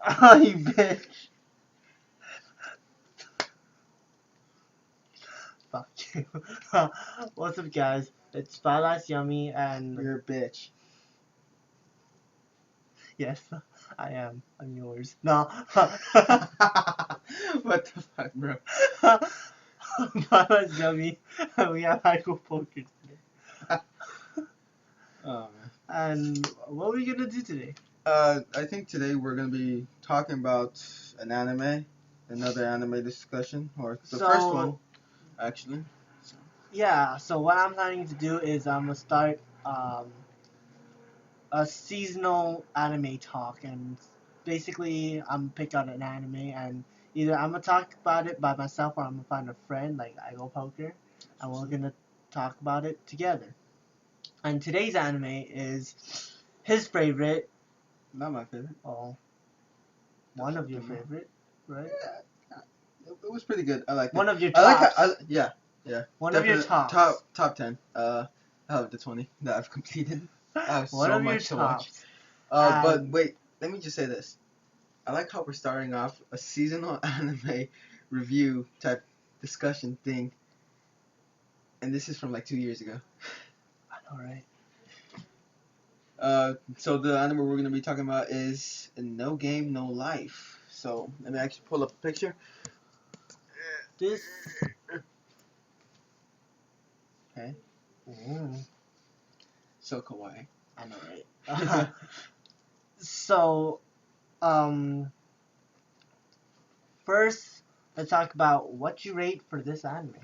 Oh, you bitch. Fuck you. What's up, guys? It's Spotlight's Yummy, and You're a bitch. yes, I am. I'm yours. No. What the fuck, bro? Spotlight's Yummy, and we have Igopoker today. Oh man. And what are we gonna do today? I think today we're gonna be talking about an anime, another anime discussion, or the first one, actually. So. Yeah, so what I'm planning to do is I'm gonna start a seasonal anime talk, and basically I'm pick out an anime, and either I'm gonna talk about it by myself or I'm gonna find a friend like Igopoker, and we're gonna talk about it together. And today's anime is his favorite. Not my favorite. Oh, one of your favorite, right? Yeah, it was pretty good. I liked it. One of your I like tops. how, yeah. One of your Definite tops. top 10. Out of the 20 that I've completed. I have One so of your much to watch. tops. But wait, let me just say this. I like how we're starting off a seasonal anime review type discussion thing, and this is from like 2 years ago. I know, right? So the anime we're gonna be talking about is No Game No Life. So let me actually pull up a picture. This. Okay. So kawaii. I know, right? So, first, let's talk about what you rate for this anime.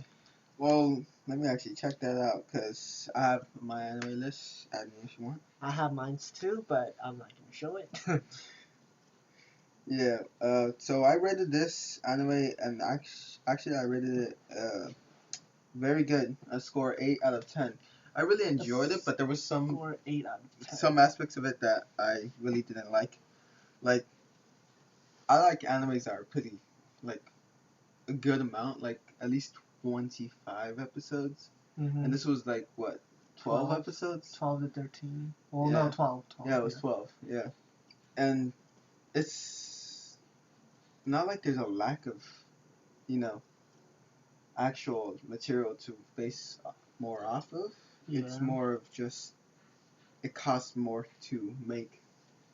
Well, let me actually check that out because I have my anime list. Add me if you want. I have mine too, but I'm not gonna show it. Yeah. So I rated this anime, and actually I rated it very good. A score 8 out of 10. I really enjoyed it, but there was Score 8 out of 10. some aspects of it that I really didn't like. Like I like animes that are pretty like a good amount, like at least 25 episodes. Mm-hmm. And this was like what 12 episodes? 12 to 13. Well, Yeah. no, 12. Yeah, it was 12. Yeah. And it's not like there's a lack of, you know, actual material to base more off of. Yeah. It's more of just it costs more to make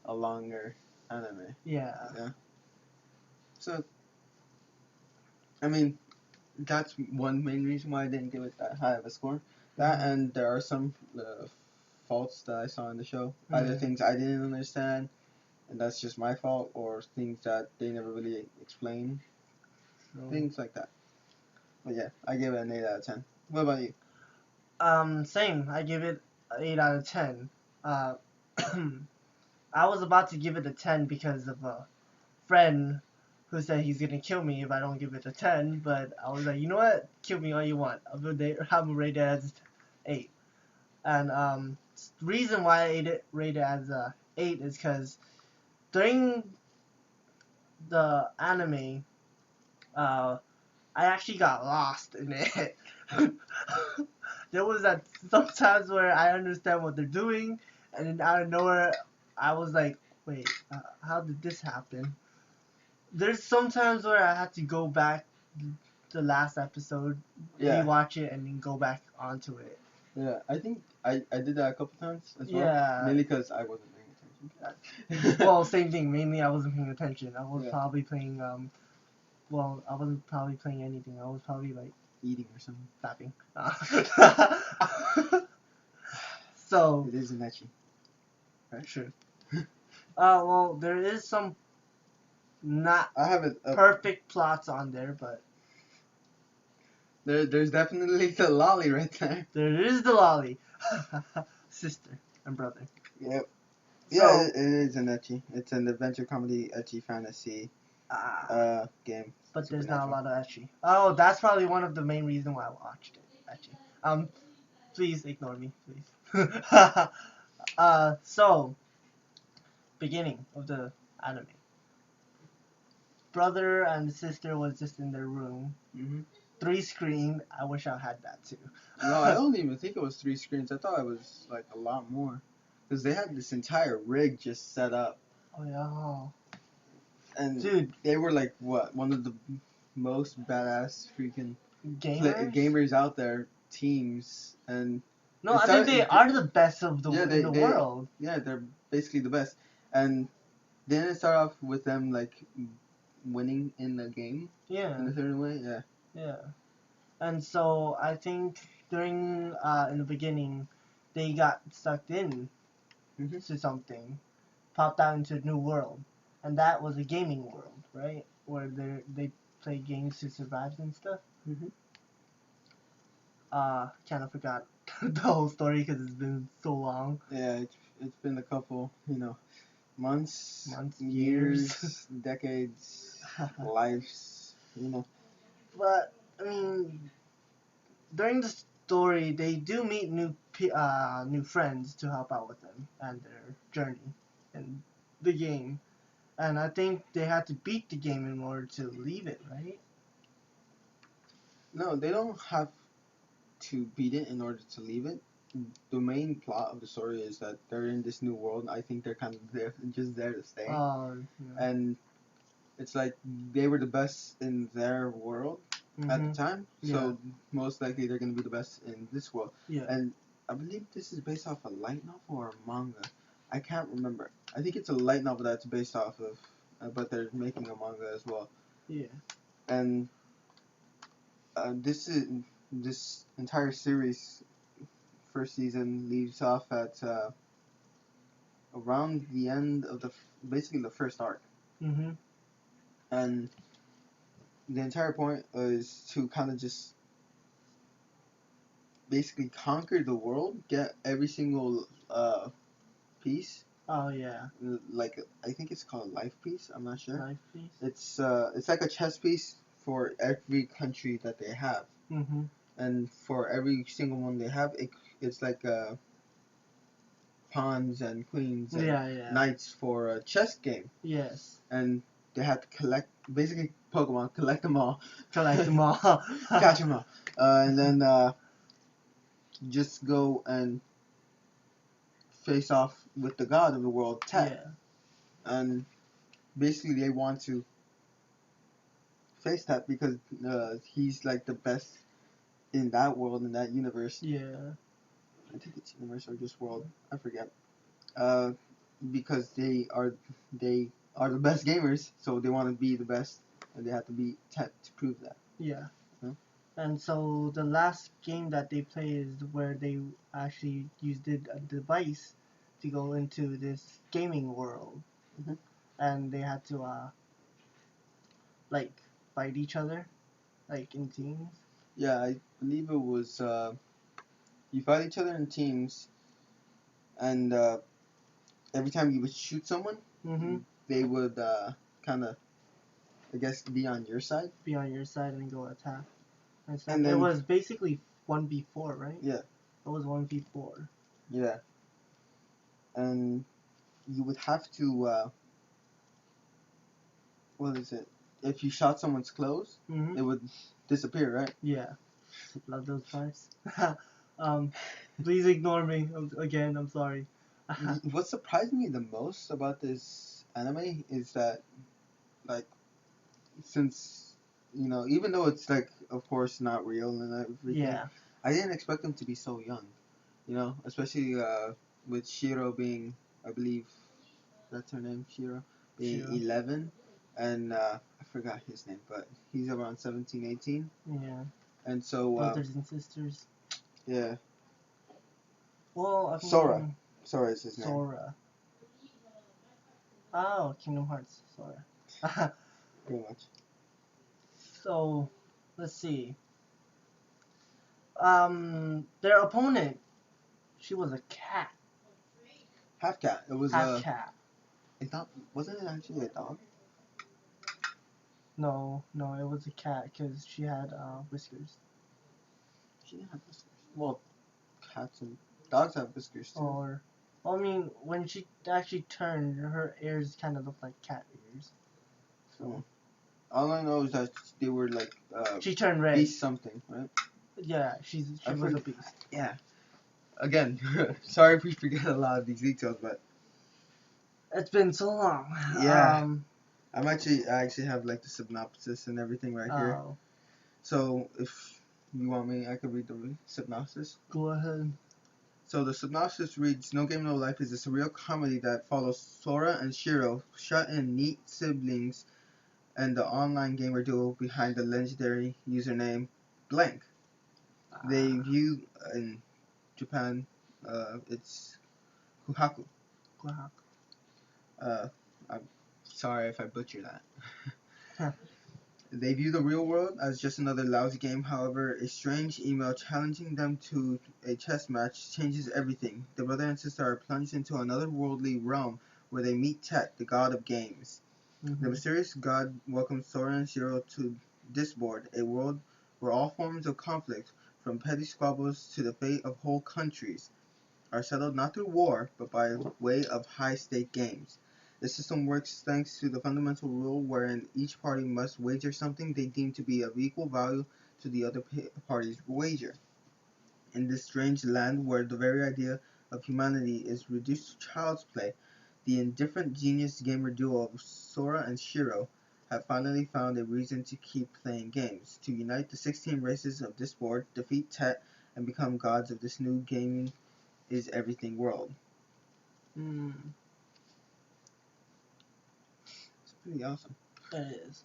a longer anime. Yeah. Yeah. So, I mean, that's one main reason why I didn't give it that high of a score. That and there are some faults that I saw in the show. Either things I didn't understand, and that's just my fault, or things that they never really explain. Things like that. But yeah, I give it an 8 out of 10. What about you? Same. I give it 8 out of 10. I was about to give it a 10 because of a friend who said he's gonna kill me if I don't give it a 10, but I was like, you know what? Kill me all you want. I'm gonna rate it as 8. And the reason why I rate it as 8 is because during the anime, I actually got lost in it. There was that sometimes where I understand what they're doing, and then out of nowhere, I was like, wait, how did this happen? There's sometimes where I had to go back the last episode, rewatch it, and then go back onto it. Yeah, I think I did that a couple times as well. Yeah. Mainly because I wasn't paying attention. Well, same thing. Mainly, I wasn't paying attention. I was probably playing. Well, I wasn't probably playing anything. I was probably like eating or something. Fapping. So. It is an ecchi. Right? Sure. Well, there is some not I have it perfect plots on there, but there's definitely the lolly right there. There is the lolly. Sister and brother. Yep. Yeah, it is an ecchi. It's an adventure comedy ecchi fantasy game. But there's not a lot of ecchi. Oh, that's probably one of the main reasons why I watched it. Ecchi. Please ignore me, please. So beginning of the anime. Brother and sister was just in their room. 3 screen. I wish I had that too. No, I don't even think it was 3 screens. I thought it was like a lot more. Because they had this entire rig just set up. Oh, yeah. And Dude, they were like what, one of the most badass freaking gamers. gamers out there, teams, and No, it I think started. they are the best of the Yeah, in the world. yeah, they're basically the best. And didn't it start off with them like winning in the game Yeah, in a certain way? Yeah. yeah. And so I think during in the beginning, they got sucked in Mhm. to something, popped out into a new world, and that was a gaming world, right? Where they play games to survive and stuff. Mhm. Kind of forgot the whole story because it's been so long. Yeah, it's been a couple, months, Months, years, decades, lives, But I mean, during the story, they do meet new friends to help out with them and their journey in the game. And I think they had to beat the game in order to leave it, right? No, they don't have to beat it in order to leave it. The main plot of the story is that they're in this new world. I think they're kind of there, just there to stay. Yeah. And it's like they were the best in their world at the time, so most likely they're going to be the best in this world. Yeah. And I believe this is based off a light novel or a manga. I can't remember. I think it's a light novel that's based off of, but they're making a manga as well. Yeah. And this entire series, first season leaves off at around the end of basically the first arc. Mm-hmm. And the entire point is to kind of just basically conquer the world, get every single piece. Oh yeah. Like I think it's called life piece. I'm not sure. Life piece. It's like a chess piece for every country that they have. Mm-hmm. And for every single one they have, it's like pawns and queens and knights for a chess game. Yes. And they have to collect, basically Pokemon, collect them all. Collect them all. Catch them all. And then just go and face off with the god of the world, Tet. Yeah. And basically they want to face Tet because he's like the best in that world, in that universe. Yeah. I think it's universe or just world. I forget. Because they are the best gamers, so they want to be the best, and they have to beat Tet to prove that. Yeah. Huh? And so the last game that they play is where they actually used a device to go into this gaming world, Mm-hmm. and they had to like fight each other, like in teams. Yeah, I believe it was you fight each other in teams, and every time you would shoot someone, Mm-hmm. they would kind of, I guess, be on your side. Be on your side and go attack. And then, it was basically 1v4, right? Yeah. It was 1v4. Yeah. And you would have to, what is it? If you shot someone's clothes, Mm-hmm. it would disappear, right? Yeah. Love those parts. Please ignore me again. I'm sorry. What surprised me the most about this anime is that, like, since, even though it's, like, of course not real and everything, Yeah. I didn't expect them to be so young, especially with Shiro being, I believe, that's her name, Shiro, being Shiro. 11, and I forgot his name, but he's around 17, 18. Yeah. And so, Brothers and sisters. yeah. Well, I Sora. Sora is his name. Sora. Oh, Kingdom Hearts. Sora. Pretty much. So, let's see. Their opponent, she was a cat. Half cat. It was Half cat. Wasn't it actually a dog? No, it was a cat because she had She whiskers. didn't have whiskers. Well, cats and dogs have whiskers too. I mean, when she actually turned, her ears kind of looked like cat ears. So. All I know is that they were like. She turned red. Beast something, right? Yeah, she was a beast. Yeah. Again, sorry if we forget a lot of these details, but it's been so long. Yeah. I actually have like the synopsis and everything right here. Oh, So if you want me, I could read the synopsis. go ahead. So the synopsis reads: No Game No Life is a surreal comedy that follows Sora and Shiro, shut-in neat siblings, and the online gamer duo behind the legendary username Blank. They view in Japan, it's Kuhaku. Wow. I'm sorry if I butcher that. They view the real world as just another lousy game. However, a strange email challenging them to a chess match changes everything. The brother and sister are plunged into another worldly realm where they meet Tet, the god of games. The mysterious god welcomes Sora and Shiro to Disboard, a world where all forms of conflict, from petty squabbles to the fate of whole countries, are settled not through war, but by way of high-stake games. The system works thanks to the fundamental rule wherein each party must wager something they deem to be of equal value to the other party's wager. In this strange land where the very idea of humanity is reduced to child's play, the indifferent genius gamer duo of Sora and Shiro have finally found a reason to keep playing games, to unite the 16 races of this board, defeat Tet, and become gods of this new gaming is everything world. Mm. It's pretty awesome. It is.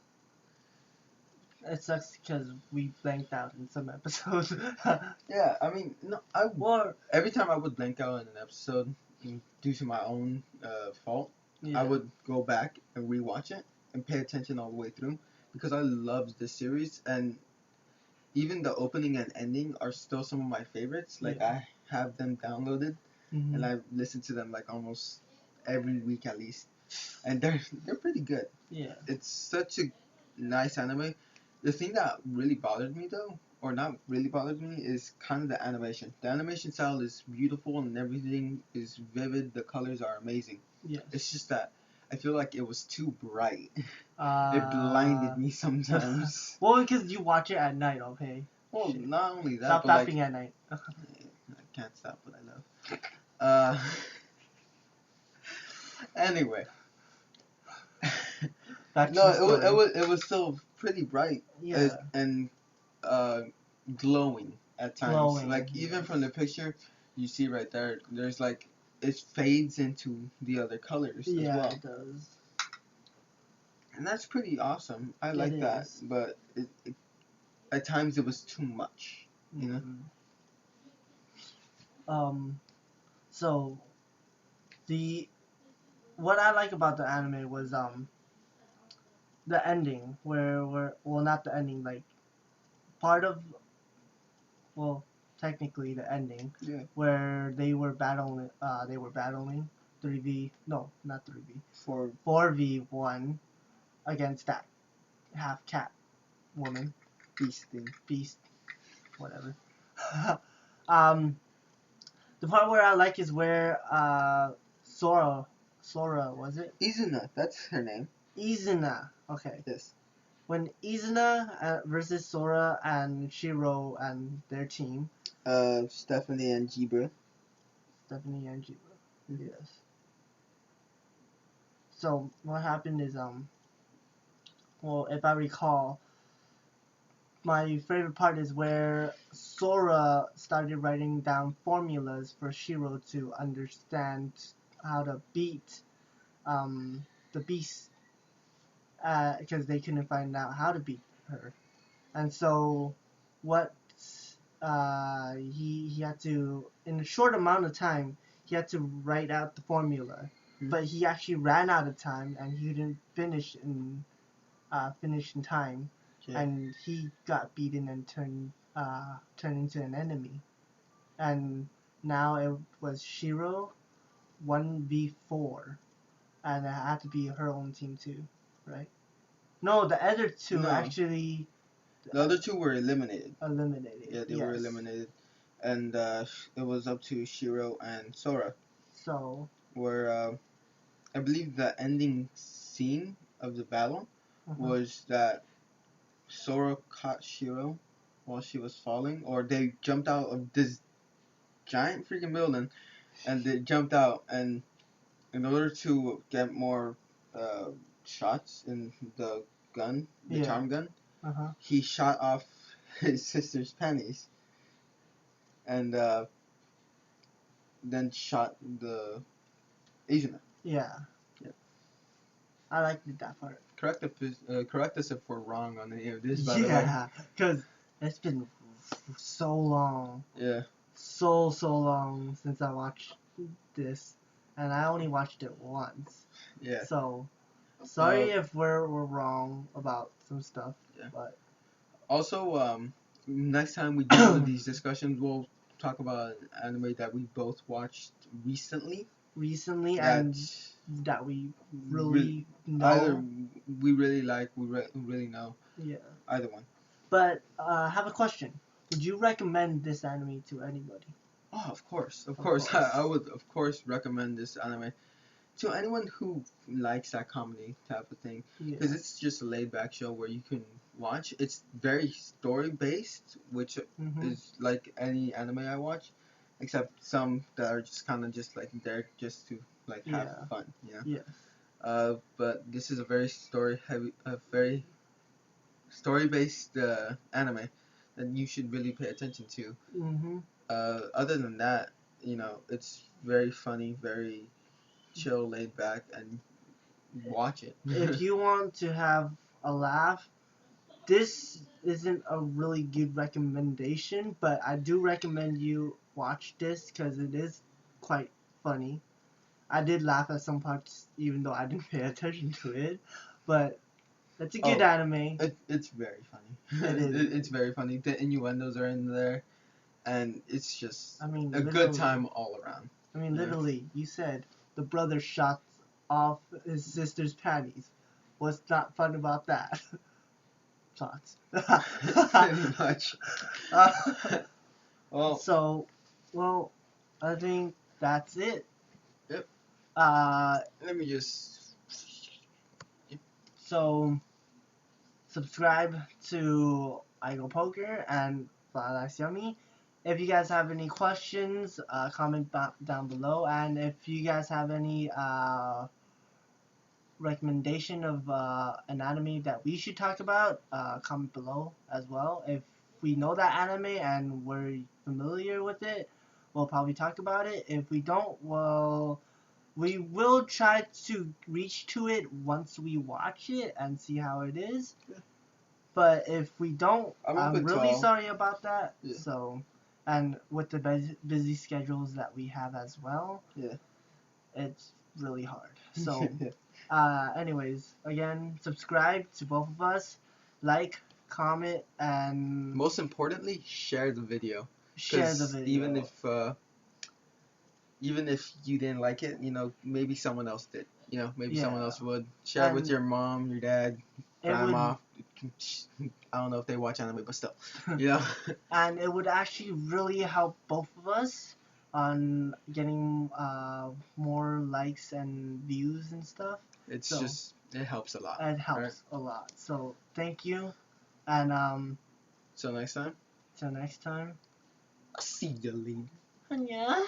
It sucks because we blanked out in some episodes. Yeah, I mean, no, every time I would blank out in an episode due to my own fault, I would go back and rewatch it and pay attention all the way through because I loved this series, and even the opening and ending are still some of my favorites. Like I have them downloaded and I listen to them like almost every week at least, and they're pretty good. Yeah. It's such a nice anime. The thing that really bothered me though, or not really bothered me, is kind of the animation. The animation style is beautiful and everything is vivid. The colors are amazing. Yes. It's just that I feel like it was too bright. It blinded me sometimes. Well, because you watch it at night, okay? Well, Shit. not only that, Stop but laughing like, at night. I can't stop what I love. Anyway. No, it was still pretty bright. Yeah. And glowing at times. Glowing, like even from the picture, you see right there. There's like it fades into the other colors as well. Yeah, it does. And that's pretty awesome. I like that, but at times it was too much. You know. So what I like about the anime was the ending where well, not the ending, like part of, well, technically the ending, where they were battling 3v, no, not 3v, 4v1 against that half cat woman, beast, whatever. The part where I like is where Sora, was it? Izuna, that's her name. Izuna, okay. Yes. When Izuna versus Sora and Shiro and their team. Stephanie and Jibra. Yes. So what happened is well, if I recall, my favorite part is where Sora started writing down formulas for Shiro to understand how to beat the beast, because they couldn't find out how to beat her. And so what he had to, in a short amount of time, he had to write out the formula. But he actually ran out of time and he didn't finish in time. And he got beaten and turned into an enemy. And now it was Shiro 1v4, and it had to be her own team too, right? No, the other two actually. The other two were eliminated. Yeah, they were eliminated, and it was up to Shiro and Sora. So. Where I believe the ending scene of the battle was that Sora caught Shiro while she was falling, or they jumped out of this giant freaking building, and they jumped out, and in order to get more shots in the gun, the Yeah. charm gun. Uh-huh. He shot off his sister's panties, and then shot the Asian man. Yeah. Yeah. I liked that part. Correct us if we're wrong on any of this, by the way. Yeah, because it's been so long. Yeah. So long since I watched this, and I only watched it once. Yeah. So, sorry if we're wrong about some stuff. Yeah. But also, next time we do one of these discussions, we'll talk about an anime that we both watched recently. And that we really know. Either we really like, we really know. Yeah. Either one. But I have a question. Would you recommend this anime to anybody? Oh, of course. I would, of course, recommend this anime to anyone who likes that comedy type of thing. Because it's just a laid-back show where you can watch. It's very story-based, which is like any anime I watch, except some that are just kind of just like there just to like have fun, you know. Yes. But this is a very very story-based anime that you should really pay attention to. Other than that, you know, it's very funny, very chill, laid back, and watch it. If you want to have a laugh, this isn't a really good recommendation, but I do recommend you watch this because it is quite funny. I did laugh at some parts even though I didn't pay attention to it, but it's a good anime. It's very funny. It is. It's very funny. The innuendos are in there, and it's just I mean, a good time all around. I mean, literally, you said the brother shot off his sister's panties. What's not fun about that? Thoughts. Pretty much. Well, I think that's it. Yep. Let me just. So, subscribe to Igopoker and Flylice Yummy. If you guys have any questions, comment down below. And if you guys have any recommendation of an anime that we should talk about, comment below as well. If we know that anime and we're familiar with it, we'll probably talk about it. If we don't, well, we will try to reach to it once we watch it and see how it is. But if we don't, I'm really sorry about that. Yeah. So, and with the busy schedules that we have as well, it's really hard. So, anyways, again, subscribe to both of us, like, comment, and most importantly, share the video. Share the video. Even if you didn't like it, you know, maybe someone else did. You know, maybe someone else would. Share it with your mom, your dad, grandma. I don't know if they watch anime, but still, you know. And it would actually really help both of us on getting more likes and views and stuff. It helps a lot. It helps a lot. So thank you, and till next time. Till next time. I'll see you later. Yeah.